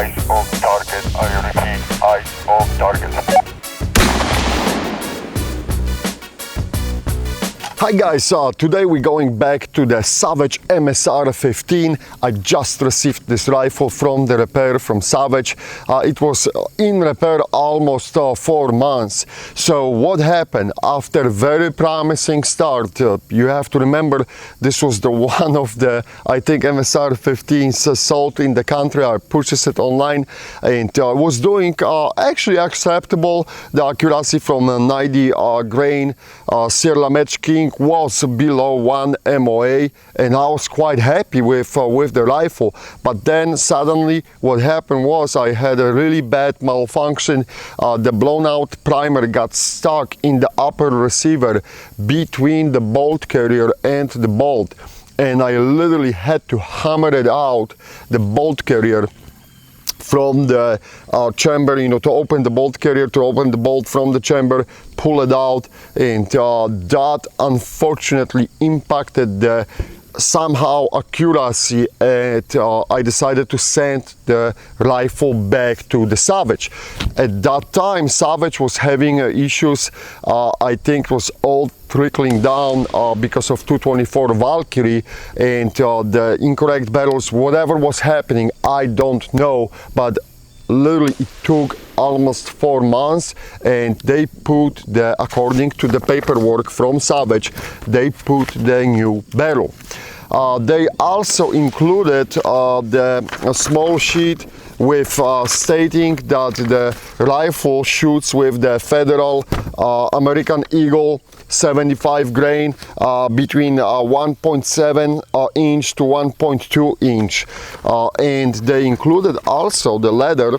eyes off target. I repeat, eyes off target. Hi guys, today we're going back to the Savage MSR15. I just received this rifle from the repair from Savage. It was in repair almost 4 months. So what happened? After a very promising start, you have to remember this was the one of the, I think, MSR15s sold in the country. I purchased it online and was doing actually acceptable. The accuracy from a 90 grain Sierra Match King was below 1 MOA, and I was quite happy with the rifle. But then suddenly what happened was I had a really bad malfunction. The blown out primer got stuck in the upper receiver between the bolt carrier and the bolt, and I literally had to hammer it out, the bolt carrier, from the chamber, to open the bolt carrier, to open the bolt from the chamber, pull it out, and that unfortunately impacted the somehow accuracy, and I decided to send the rifle back to the Savage. At that time Savage was having issues. I think it was all trickling down because of 224 Valkyrie and the incorrect barrels. Whatever was happening, I don't know, but literally it took almost 4 months, and they put according to the paperwork from Savage, they put the new barrel. They also included a small sheet with stating that the rifle shoots with the Federal American Eagle 75 grain between 1.7 inch to 1.2 inch, and they included also the letter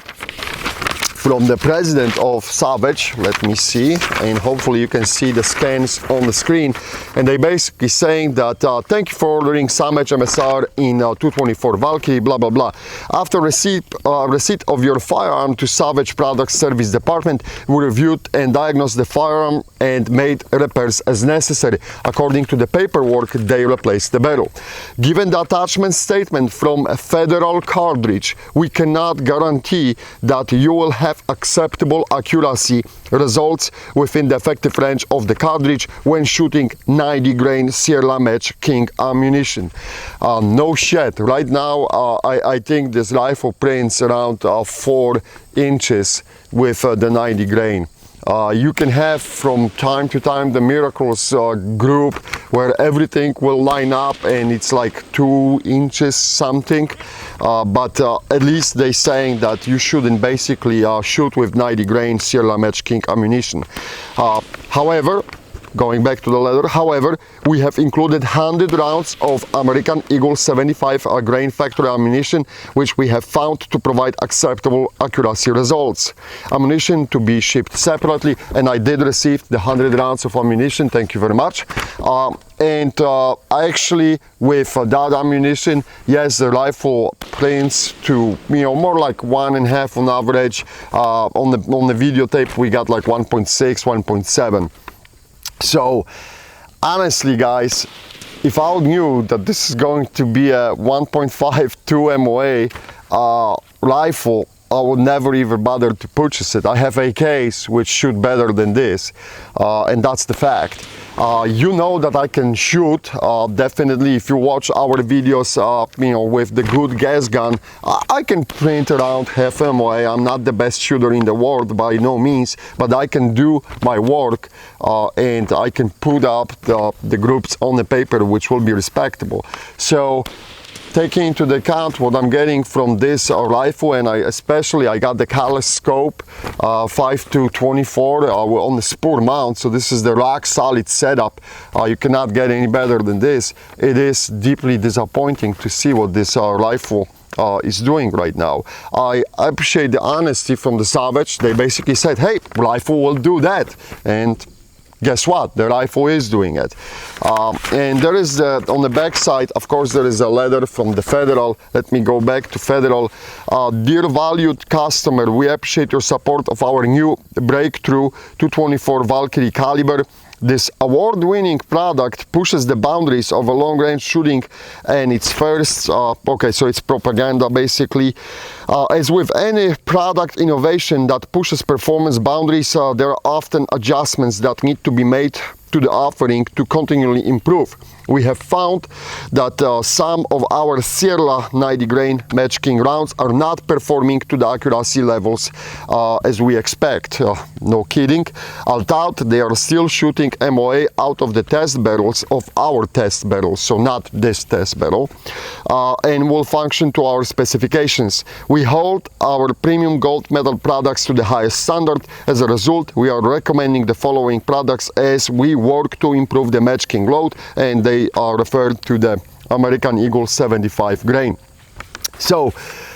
from the president of Savage. Let me see, and hopefully you can see the scans on the screen. And they basically saying that thank you for ordering Savage MSR in 224 Valkyrie, blah blah blah. After receipt of your firearm to Savage Product Service Department, we reviewed and diagnosed the firearm and made repairs as necessary. According to the paperwork, they replaced the barrel. Given the attachment statement from a Federal cartridge, we cannot guarantee that you will have acceptable accuracy results within the effective range of the cartridge when shooting 90 grain Sierra Match King ammunition. No shit. Right now I think this rifle prints around 4 inches with the 90 grain. You can have from time to time the miracles group where everything will line up and it's like 2 inches something, but at least they saying that you shouldn't basically shoot with 90 grain Sierra Match King ammunition. However, going back to the letter, however, we have included 100 rounds of American Eagle 75 grain factory ammunition, which we have found to provide acceptable accuracy results. Ammunition to be shipped separately, and I did receive the 100 rounds of ammunition, thank you very much. And actually with that ammunition, yes, the rifle prints to more like 1.5 on average. On the videotape we got like 1.6, 1.7. So honestly guys, if I knew that this is going to be a 1.52 MOA rifle, I would never even bother to purchase it. I have AKs which shoot better than this, and that's the fact. You know that I can shoot, definitely. If you watch our videos, with the good gas gun, I can print around half MOA. I'm not the best shooter in the world by no means, but I can do my work, and I can put up the groups on the paper which will be respectable. So taking into account what I'm getting from this rifle, and I got the Callus scope 5-24 on the spur mount, so this is the rock solid setup. You cannot get any better than this. It is deeply disappointing to see what this rifle is doing right now. I appreciate the honesty from the Savage. They basically said, hey, rifle will do that, and guess what? The rifle is doing it. And there is, on the back side, of course, there is a letter from the Federal. Let me go back to Federal. Dear valued customer, we appreciate your support of our new breakthrough 224 Valkyrie caliber. This award-winning product pushes the boundaries of a long-range shooting, and it's first, okay, so it's propaganda basically. As with any product innovation that pushes performance boundaries, there are often adjustments that need to be made to the offering to continually improve. We have found that some of our Sierra 90 grain Match King rounds are not performing to the accuracy levels as we expect. No kidding. Although they are still shooting MOA out of the test barrels of our test barrels, so not this test barrel, and will function to our specifications. We hold our premium gold medal products to the highest standard. As a result, we are recommending the following products as we work to improve the Match King load, and they are referred to the American Eagle 75 grain. So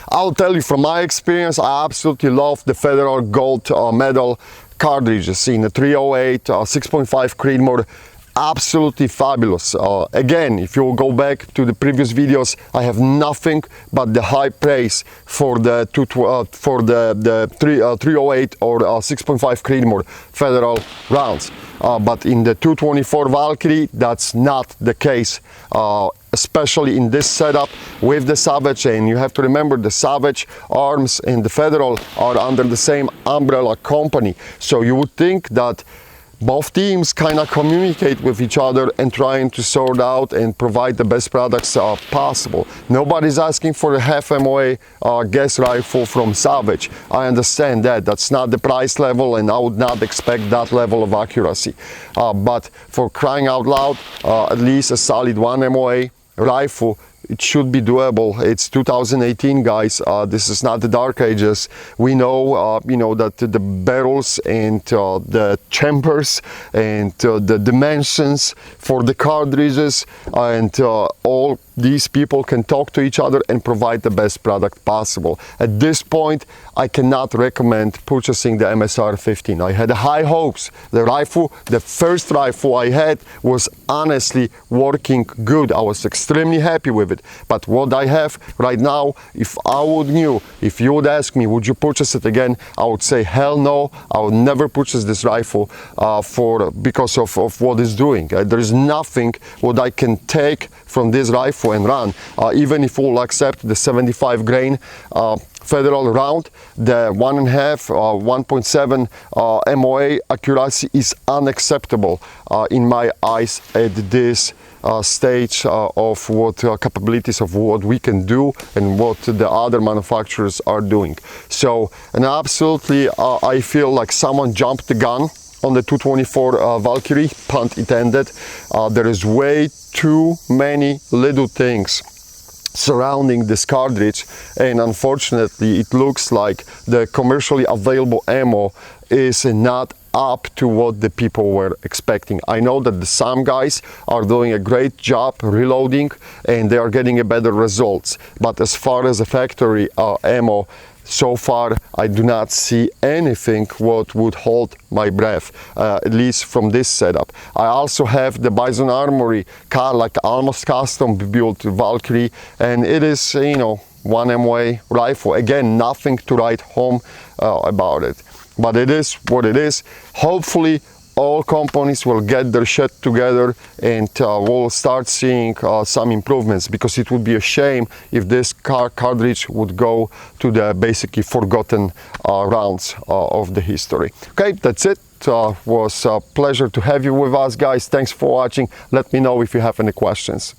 I'll tell you from my experience, I absolutely love the Federal Gold Medal cartridges in the 308, 6.5 Creedmoor. Absolutely fabulous. Again, if you go back to the previous videos, I have nothing but the high praise for the 308 or 6.5 Creedmoor Federal rounds. But in the 224 Valkyrie, that's not the case. Especially in this setup with the Savage, and you have to remember the Savage arms and the Federal are under the same umbrella company. So you would think that both teams kind of communicate with each other and trying to sort out and provide the best products possible. Nobody's asking for a half MOA gas rifle from Savage. I understand that. That's not the price level, and I would not expect that level of accuracy. But for crying out loud, at least a solid 1 MOA rifle, it should be doable. It's 2018, guys. This is not the dark ages. We know, you know, that the barrels and the chambers and the dimensions for the cartridges and all these people can talk to each other and provide the best product possible. At this point, I cannot recommend purchasing the MSR15. I had high hopes. The rifle, the first rifle I had, was honestly working good. I was extremely happy with it. But what I have right now, if I would knew, if you would ask me, would you purchase it again? I would say, hell no, I would never purchase this rifle because of what it's doing. There is nothing what I can take from this rifle and run. Even if we'll accept the 75 grain Federal round, the 1.5, 1.7 MOA accuracy is unacceptable in my eyes at this stage of what capabilities of what we can do and what the other manufacturers are doing. So, and absolutely, I feel like someone jumped the gun on the 224 Valkyrie, pun intended. There is way too many little things surrounding this cartridge, and unfortunately it looks like the commercially available ammo is not up to what the people were expecting. I know that some guys are doing a great job reloading and they are getting a better results, but as far as the factory ammo, so far I do not see anything what would hold my breath, at least from this setup. I also have the Bison Armory car, like almost custom built Valkyrie, and it is, you know, 1 MOA rifle. Again, nothing to write home about it, but it is what it is. Hopefully all companies will get their shit together and we'll start seeing some improvements, because it would be a shame if this cartridge would go to the basically forgotten rounds of the history. Okay, that's it. Was a pleasure to have you with us, guys. Thanks for watching. Let me know if you have any questions.